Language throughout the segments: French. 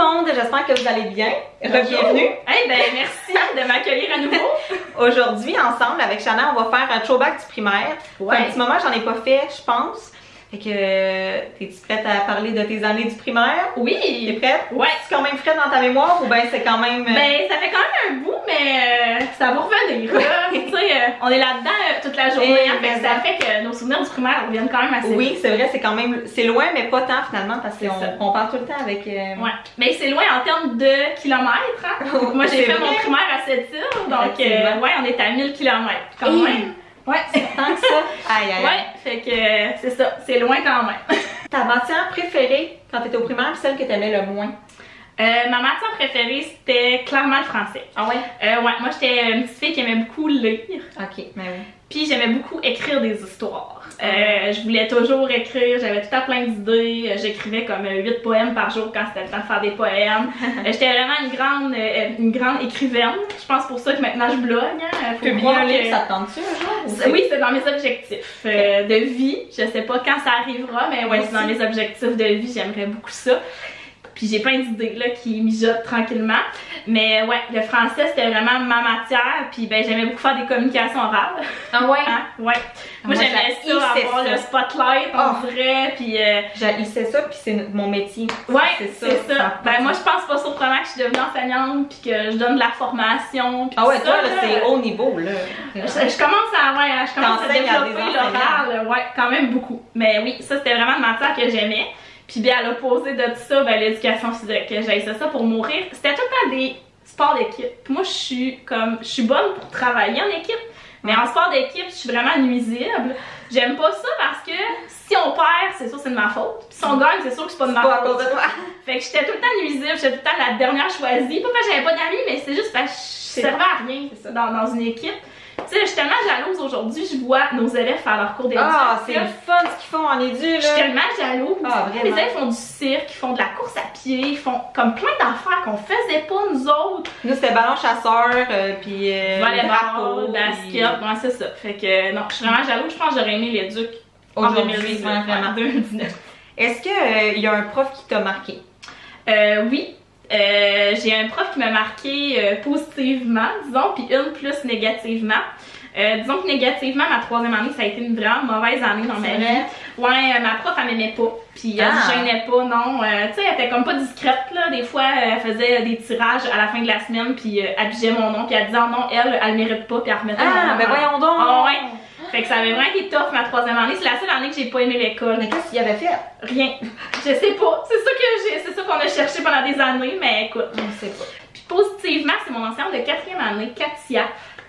monde, j'espère que vous allez bien. Bienvenue. Hey, ben merci de m'accueillir à nouveau. Aujourd'hui, ensemble, avec Shanna, on va faire un throwback du primaire. Ouais. Un petit moment, j'en ai pas fait, je pense. Fait que, t'es-tu prête à parler de tes années du primaire? Oui. T'es prête? Ouais. C'est quand même frais dans ta mémoire ou ben c'est quand même... Ben, ça fait quand même un bout, mais ça va revenir. Tu sais, on est là-dedans toute la journée, hein, fait que ça fait que nos souvenirs du primaire reviennent quand même assez. Oui, c'est vrai, c'est quand même... C'est loin, mais pas tant finalement, parce qu'on parle tout le temps avec... Ouais, mais c'est loin en termes de kilomètres, hein. Moi, j'ai fait mon primaire à Sept-Îles, donc ouais, on est à 1000 km quand même. Ouais, c'est tant que ça. Aïe, aïe. Ouais, fait que c'est ça, c'est loin quand même. Ta matière préférée quand t'étais au primaire, celle que t'aimais le moins? Ma matière préférée, c'était clairement le français. Ah ouais? Ouais, moi j'étais une petite fille qui aimait beaucoup lire. Ok, mais oui. Puis j'aimais beaucoup écrire des histoires. Je voulais toujours écrire, j'avais tout à plein d'idées. J'écrivais comme 8 poèmes par jour quand c'était le temps de faire des poèmes. J'étais vraiment une grande écrivaine. Je pense pour ça que maintenant je blogue. Hein. Publier un livre, ça te tente-tu un jour? Oui, c'est dans mes objectifs de vie. Je sais pas quand ça arrivera, mais ouais, c'est dans mes objectifs de vie. J'aimerais beaucoup ça. Puis j'ai plein d'idées là qui mijotent tranquillement. Mais ouais, le français c'était vraiment ma matière. Puis ben j'aimais beaucoup faire des communications orales. Ah ouais? Hein? Ouais. Moi j'aimais ça, avoir le spotlight en vrai. Puis j'haïssais ça, puis c'est mon métier. Ouais, c'est ça. Ben moi je pense pas surprenant que je suis devenue enseignante puis que je donne de la formation. Ah ouais, toi là, c'est haut niveau là. Je commence à développer l'oral, ouais, quand même beaucoup. Mais oui, ça c'était vraiment une matière que j'aimais. Puis bien à l'opposé de tout ça, ben l'éducation physique, j'haïssais ça pour mourir. C'était tout le temps des sports d'équipe. Moi je suis bonne pour travailler en équipe, mais en sport d'équipe, je suis vraiment nuisible. J'aime pas ça parce que si on perd, c'est sûr c'est de ma faute. Puis si on gagne, c'est sûr que c'est pas de ma faute. À cause de toi. Fait que j'étais tout le temps nuisible, j'étais tout le temps la dernière choisie. Pas parce que j'avais pas d'amis, mais c'est juste parce que je servais à rien dans une équipe. Tu sais, je suis tellement jalouse aujourd'hui, je vois nos élèves faire leur cours d'éducation. Ah, c'est le fun ce qu'ils font en édu, là. Je suis tellement jalouse. Ah, les élèves font du cirque, ils font de la course à pied, ils font comme plein d'affaires qu'on faisait pas nous autres. Nous, c'était ballon chasseur, puis volleyball, basket, ouais, c'est ça. Fait que non, je suis vraiment jalouse. Je pense que j'aurais aimé l'éduc aujourd'hui, vraiment. 2019. Est-ce qu'il y a un prof qui t'a marqué? Oui. J'ai un prof qui m'a marqué positivement, disons, puis une plus négativement. Disons que négativement, ma troisième année, ça a été une vraiment mauvaise année dans ma vie. Ouais, ma prof, elle m'aimait pas, puis elle se gênait pas, non. Tu sais, elle était comme pas discrète, là. Des fois, elle faisait des tirages à la fin de la semaine, puis elle abigeait mon nom, puis elle disait, oh non, elle mérite pas, puis elle remettait mon nom. Ah, ben voyons donc! Oh, ouais. Fait que ça avait vraiment été tough ma troisième année. C'est la seule année que j'ai pas aimé l'école. Mais qu'est-ce qu'il avait fait? Rien. Je sais pas. C'est ça qu'on a cherché pendant des années, mais écoute. Je sais pas. Puis positivement, c'est mon enseignante de 4e année, Katia.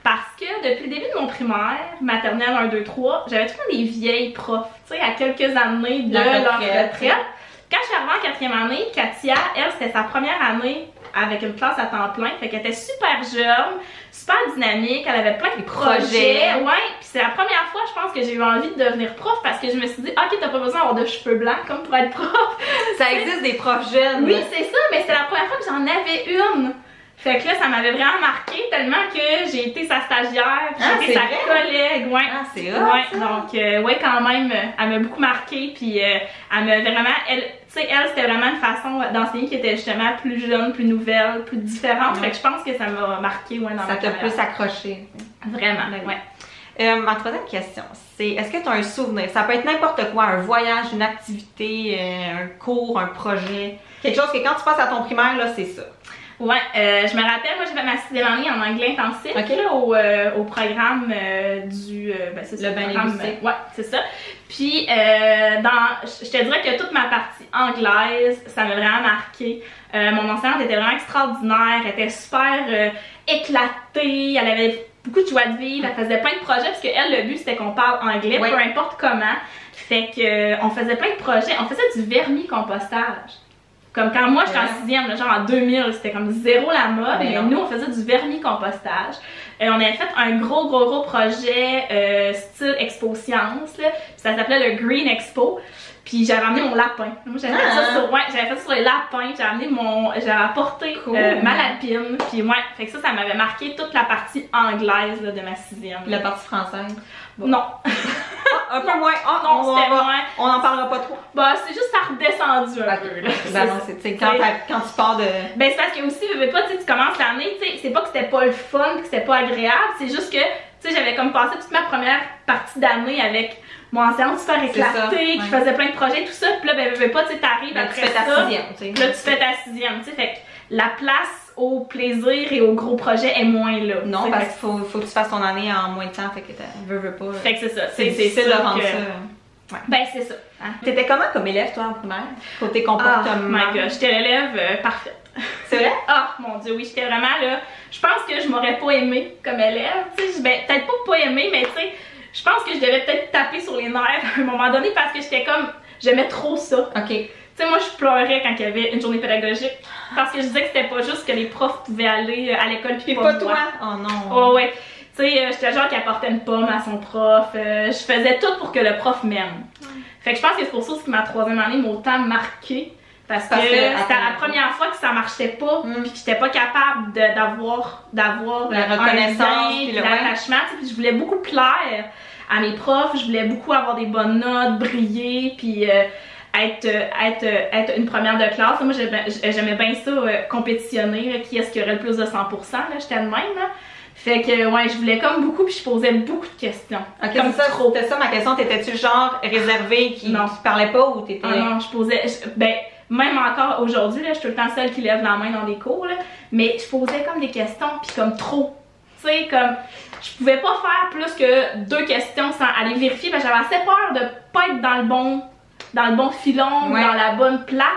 Parce que depuis le début de mon primaire, maternelle 1, 2, 3, j'avais tout le temps des vieilles profs, tu sais, à quelques années de leur retraite. Quand je suis arrivée en 4e année, Katia, elle, c'était sa première année avec une classe à temps plein, fait qu'elle était super jeune, super dynamique, elle avait plein de projets. Ouais, puis c'est la première fois, je pense, que j'ai eu envie de devenir prof parce que je me suis dit, ok, t'as pas besoin d'avoir de cheveux blancs comme pour être prof. Ça existe des profs jeunes. Oui, c'est ça, mais c'était la première fois que j'en avais une. Fait que là, ça m'avait vraiment marqué tellement que j'ai été sa stagiaire, puis j'ai été sa collègue, ouais. Ah, c'est hot, ouais, donc, ouais, quand même, elle m'a beaucoup marqué, puis elle m'a vraiment, tu sais, elle, c'était vraiment une façon d'enseigner qui était justement plus jeune, plus nouvelle, plus différente. Fait que je pense que ça m'a marqué, ouais, dans ma carrière. Ça t'a plus accroché. Vraiment, ouais. Ma troisième question, c'est est-ce que tu as un souvenir? Ça peut être n'importe quoi, un voyage, une activité, un cours, un projet. Quelque chose que quand tu passes à ton primaire, là, c'est ça. Ouais, je me rappelle, moi j'ai fait ma 6e année en anglais intensif là, au programme ben c'est le bain linguistique. Ouais, c'est ça. Puis je te dirais que toute ma partie anglaise, ça m'a vraiment marqué. Mon enseignante était vraiment extraordinaire, elle était super éclatée, elle avait beaucoup de joie de vivre, elle faisait plein de projets parce que elle, le but c'était qu'on parle anglais, peu importe comment. Fait que on faisait plein de projets, on faisait du vermicompostage. Comme quand moi j'étais en 6e, genre en 2000, c'était comme zéro la mode, mais nous on faisait du vermicompostage. On avait fait un gros projet style Expo Science, là, ça s'appelait le Green Expo. Puis j'avais amené mon lapin. Moi j'avais fait ça sur, j'avais fait ça sur les lapins, j'avais apporté ma lapine. Puis fait que ça m'avait marqué toute la partie anglaise là, de ma 6e. La partie française? Bon. Non. un peu moins. Ah, Non, c'était moins. On en parlera pas trop. Bah, c'est juste ça a redescendu un peu. Là. Ben non, c'est quand tu pars de. Ben, c'est parce que aussi, tu veux pas, tu commences l'année, tu sais, c'est pas que c'était pas le fun, que c'était pas agréable, c'est juste que, tu sais, j'avais comme passé toute ma première partie d'année avec mon enseignant super éclaté, qui faisait plein de projets, tout ça, puis là, ben, pas, tu sais, t'arrives après tu fais ta sixième, tu sais. Là, tu fais ta sixième, tu sais, fait que la place au plaisir et au gros projet est moins là. Non, parce qu'il faut que tu fasses ton année en moins de temps, fait que veux pas. Fait que c'est ça. C'est difficile de rendre ça. Ouais. Ben, c'est ça. Hein? T'étais comment comme élève, toi, en primaire? Côté comportement? Oh my god, j'étais l'élève parfaite. C'est vrai? Ah, mon dieu, oui, j'étais vraiment là. Je pense que je m'aurais pas aimée comme élève. Tu sais, ben, peut-être pas aimée, mais tu sais, je pense que je devais peut-être taper sur les nerfs à un moment donné parce que j'étais comme. J'aimais trop ça. Ok. Tu sais, moi, je pleurais quand il y avait une journée pédagogique parce que je disais que c'était pas juste que les profs pouvaient aller à l'école puis pas toi. Oh non. Oh, ouais. Tu sais, j'étais genre qui apportait une pomme à son prof. Je faisais tout pour que le prof m'aime. Fait que je pense que c'est pour ça que ma troisième année m'a autant marquée. Parce que c'était la première fois que ça marchait pas, puis que j'étais pas capable d'avoir la reconnaissance, puis l'attachement. Puis je voulais beaucoup plaire à mes profs, je voulais beaucoup avoir des bonnes notes, briller, puis être une première de classe. Moi, j'aimais bien ça, compétitionner, qui est-ce qui aurait le plus de 100%, là, j'étais de même, là. Fait que, ouais, je voulais comme beaucoup, puis je posais beaucoup de questions. Ok, comme ça, c'était ça ma question. T'étais-tu genre réservée qui parlait pas ou t'étais. Ah non, je posais. Ben, même encore aujourd'hui, là, je suis tout le temps celle qui lève la main dans des cours, là, mais je posais comme des questions, puis comme trop. Tu sais, comme. Je pouvais pas faire plus que 2 questions sans aller vérifier, parce que j'avais assez peur de pas être dans le bon filon, dans la bonne place,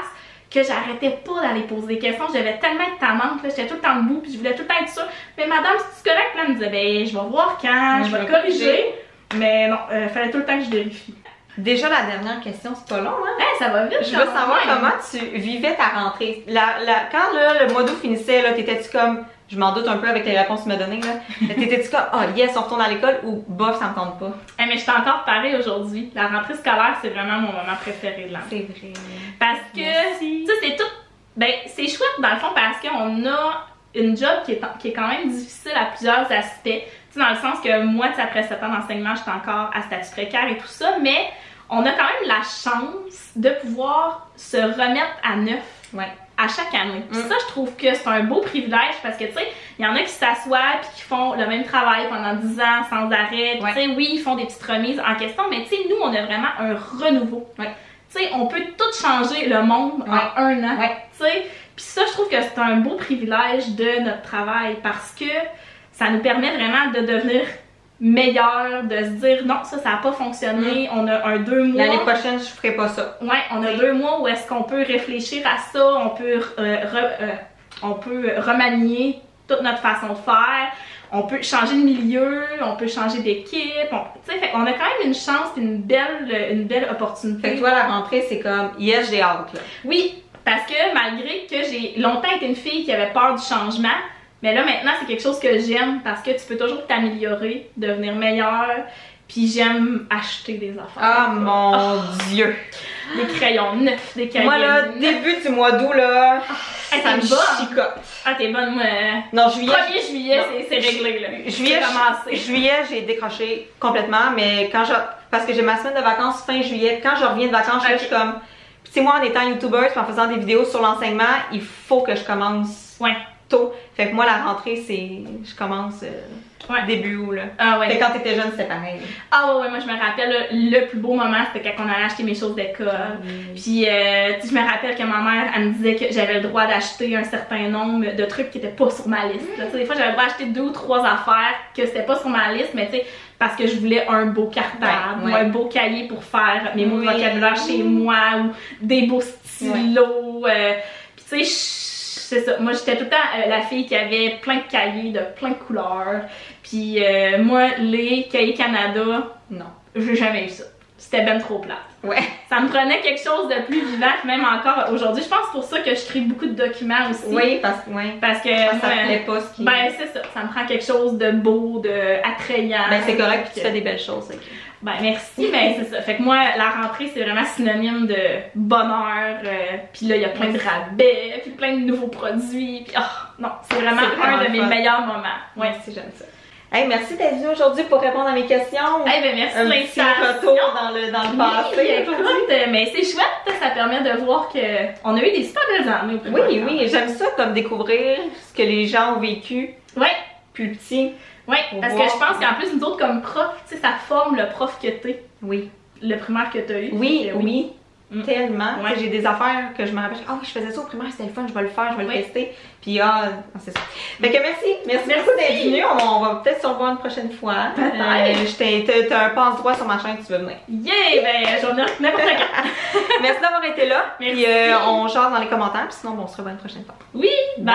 que j'arrêtais pas d'aller poser des questions. J'avais tellement de tannante, j'étais tout le temps debout, puis je voulais tout le temps être sûre. Mais madame, si tu correct, là, elle me disait, ben, je vais voir quand, je vais corriger. Mais non, fallait tout le temps que je vérifie. Déjà, la dernière question, c'est pas long, hein? Hey, ça va vite. Je veux savoir comment tu vivais ta rentrée. Quand là, le mois d'août finissait, là, t'étais-tu comme. Je m'en doute un peu avec les réponses que tu m'as données, là. T'étais-tu comme, oh yes, on retourne à l'école ou bof, ça me tente pas? Hey, mais je suis encore pareil aujourd'hui. La rentrée scolaire, c'est vraiment mon moment préféré de l'année. C'est vrai. Parce que, tu sais, c'est tout. Ben, c'est chouette dans le fond parce qu'on a une job qui est quand même difficile à plusieurs aspects. Tu sais, dans le sens que moi, après 7 ans d'enseignement, j'étais encore à statut précaire et tout ça, mais on a quand même la chance de pouvoir se remettre à neuf. Ouais. À chaque année. Puis ça, je trouve que c'est un beau privilège parce que, tu sais, il y en a qui s'assoient puis qui font le même travail pendant 10 ans sans arrêt. Tu sais, oui, ils font des petites remises en question, mais tu sais, nous, on a vraiment un renouveau. Tu sais, on peut tout changer le monde en 1 an. Tu sais, puis ça, je trouve que c'est un beau privilège de notre travail parce que ça nous permet vraiment de devenir meilleur, de se dire non, ça n'a pas fonctionné, on a un 2 mois. L'année prochaine, je ferai pas ça. Ouais, on a 2 mois où est-ce qu'on peut réfléchir à ça, on peut remanier toute notre façon de faire, on peut changer de milieu, on peut changer d'équipe, tu sais, on a quand même une chance et une belle opportunité. Fait que toi, la rentrée, c'est comme, yes, j'ai hâte, là. Oui, parce que malgré que j'ai longtemps été une fille qui avait peur du changement, mais là, maintenant, c'est quelque chose que j'aime parce que tu peux toujours t'améliorer, devenir meilleure. Puis j'aime acheter des affaires. Ah mon Dieu! Des crayons neufs, des cahiers. Moi, là, début du mois d'août, là, ça me chicote. Ah, t'es bonne, moi. Non, juillet. 1er juillet, c'est réglé, là. Juillet, j'ai décroché complètement, mais parce que j'ai ma semaine de vacances fin juillet. Quand je reviens de vacances, je suis comme. Puis, tu sais, moi, en étant youtubeuse, puis en faisant des vidéos sur l'enseignement, il faut que je commence. Tôt. Fait que moi, la rentrée, je commence début août, là. Ah ouais. Fait que quand t'étais jeune, c'était pareil. Ah ouais, moi, je me rappelle, là, le plus beau moment, c'était quand on allait acheter mes choses d'école. Puis, je me rappelle que ma mère, elle me disait que j'avais le droit d'acheter un certain nombre de trucs qui étaient pas sur ma liste. Des fois, j'avais le droit d'acheter 2 ou 3 affaires que c'était pas sur ma liste, mais tu sais, parce que je voulais un beau cartable ou un beau cahier pour faire mes mots de vocabulaire chez moi ou des beaux stylos. Puis, tu sais, c'est ça. Moi, j'étais tout le temps la fille qui avait plein de cahiers de plein de couleurs. Puis moi, les cahiers Canada, non, j'ai jamais eu ça. C'était ben trop plate. Ouais. Ça me prenait quelque chose de plus vivant, même encore aujourd'hui. Je pense pour ça que je crée beaucoup de documents aussi. Oui, parce que ça me plaît pas ce qui... Ben, c'est ça. Ça me prend quelque chose de beau, de attrayant. Ben, c'est correct, puis tu fais des belles choses. Okay. Ben, merci, mais c'est ça. Fait que moi, la rentrée, c'est vraiment synonyme de bonheur. Puis là, il y a plein de rabais, puis plein de nouveaux produits. Puis non, c'est vraiment un de mes meilleurs moments. Ouais, si j'aime ça. Hey, merci d'être venu aujourd'hui pour répondre à mes questions. Eh ben merci de Un petit l'invitation. retour dans le passé. Écoute, mais c'est chouette, ça permet de voir qu'on a eu des super belles années au primaire. Oui, j'aime ça comme découvrir ce que les gens ont vécu Ouais. plus petit. Oui, parce que je pense qu'en plus, nous autres, comme prof, tu sais, ça forme le prof que t'es, Oui. le primaire que t'as eu. Oui, Fait que oui. Tellement. Ouais. Tu sais, j'ai des affaires que je me rappelle. Ah oui, je faisais ça au primaire, c'était le fun, je vais le faire, je vais le Oui. tester. Puis c'est ça. Fait que merci beaucoup d'être venu. On va peut-être se revoir une prochaine fois. T'as un passe-droit sur ma chaîne si tu veux venir. Yeah! Ben, je vais venir n'importe quand. Merci d'avoir été là. Merci. Puis on jase dans les commentaires, puis sinon on se revoit une prochaine fois. Oui, bye!